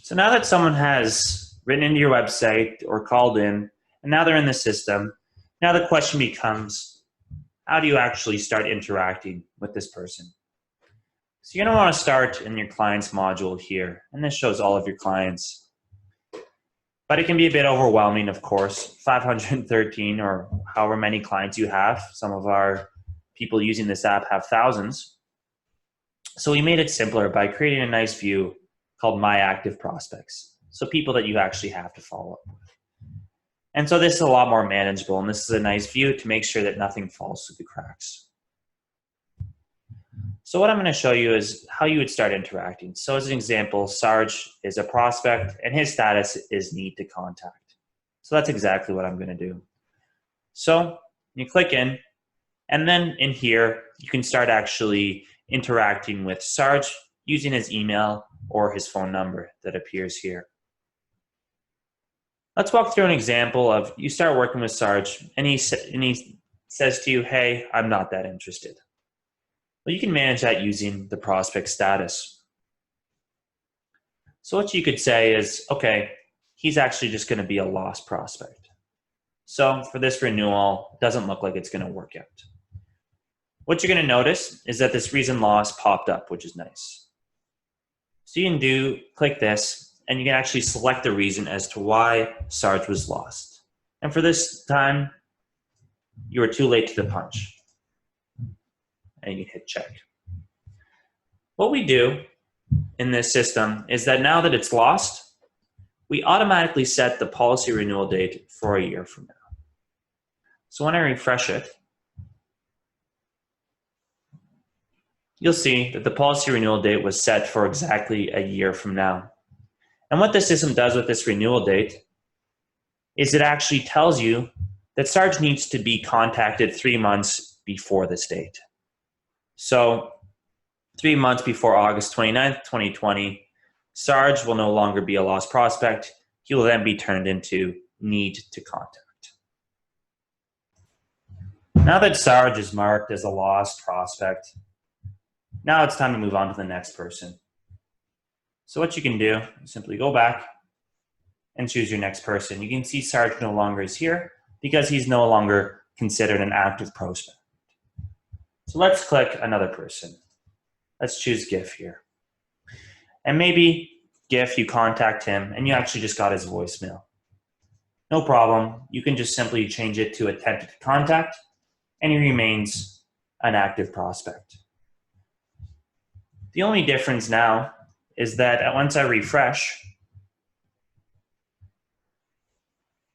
So now that someone has written into your website or called in, and now they're in the system, now the question becomes, how do you actually start interacting with this person? So you're going to want to start in your clients module here, and this shows all of your clients. But it can be a bit overwhelming, of course. 513 or however many clients you have. Some of our people using this app have thousands. So we made it simpler by creating a nice view called My Active Prospects. So people that you actually have to follow up with. And so this is a lot more manageable, and this is a nice view to make sure that nothing falls through the cracks. So what I'm going to show you is how you would start interacting. So as an example, Sarge is a prospect, and his status is need to contact. So that's exactly what I'm going to do. So you click in, and then in here, you can start actually interacting with Sarge using his email or his phone number that appears here. Let's walk through an example of you start working with Sarge, and he says to you, hey, I'm not that interested. Well, you can manage that using the prospect status. So what you could say is, okay, he's actually just going to be a lost prospect. So for this renewal, it doesn't look like it's going to work out. What you're going to notice is that this reason lost popped up, which is nice. So you can click this, and you can actually select the reason as to why Sarge was lost. And for this time, you were too late to the punch. And you can hit check. What we do in this system is that now that it's lost, we automatically set the policy renewal date for a year from now. So when I refresh it, you'll see that the policy renewal date was set for exactly a year from now. And what the system does with this renewal date is it actually tells you that Sarge needs to be contacted 3 months before this date. So 3 months before August 29th, 2020, Sarge will no longer be a lost prospect. He will then be turned into need to contact. Now that Sarge is marked as a lost prospect, now it's time to move on to the next person. So what you can do is simply go back and choose your next person. You can see Sarge no longer is here because he's no longer considered an active prospect. So let's click another person. Let's choose GIF here. And maybe GIF, you contact him and you actually just got his voicemail. No problem. You can just simply change it to attempted to contact, and he remains an active prospect. The only difference now is that once I refresh,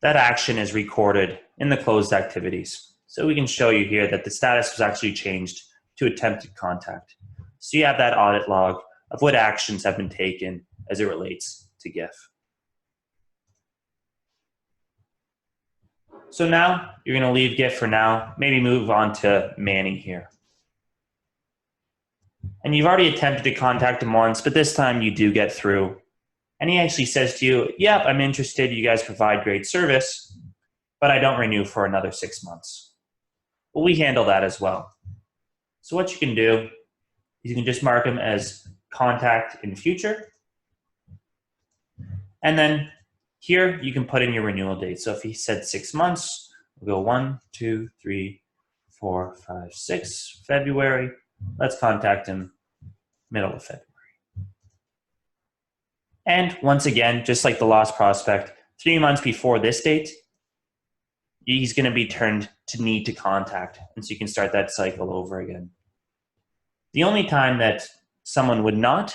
that action is recorded in the closed activities. So we can show you here that the status was actually changed to attempted contact. So you have that audit log of what actions have been taken as it relates to GIF. So now you're going to leave GIF for now, maybe move on to Manny here. And you've already attempted to contact him once, but this time you do get through. And he actually says to you, yep, I'm interested. You guys provide great service, but I don't renew for another 6 months. Well, we handle that as well. So what you can do is you can just mark him as contact in future. And then here you can put in your renewal date. So if he said 6 months, we'll go 1, 2, 3, 4, 5, 6, February. Let's contact him middle of February. And once again, just like the lost prospect, 3 months before this date, he's going to be turned to need to contact. And so you can start that cycle over again. The only time that someone would not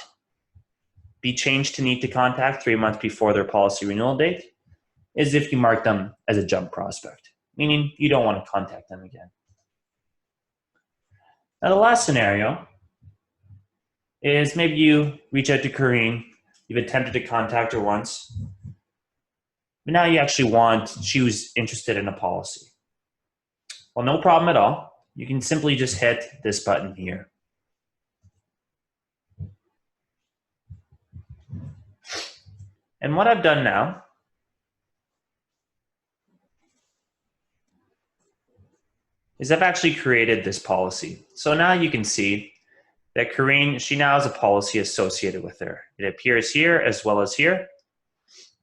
be changed to need to contact 3 months before their policy renewal date is if you mark them as a jump prospect, meaning you don't want to contact them again. Now the last scenario is maybe you reach out to Corrine, you've attempted to contact her once, but now you actually she was interested in a policy. Well, no problem at all. You can simply just hit this button here. And what I've done now is I've actually created this policy. So now you can see that Karine, she now has a policy associated with her. It appears here as well as here,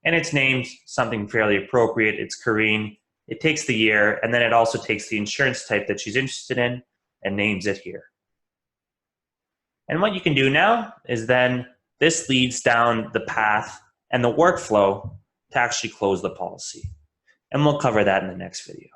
and it's named something fairly appropriate. It's Karine. It takes the year, and then it also takes the insurance type that she's interested in and names it here. And what you can do now is then this leads down the path and the workflow to actually close the policy. And we'll cover that in the next video.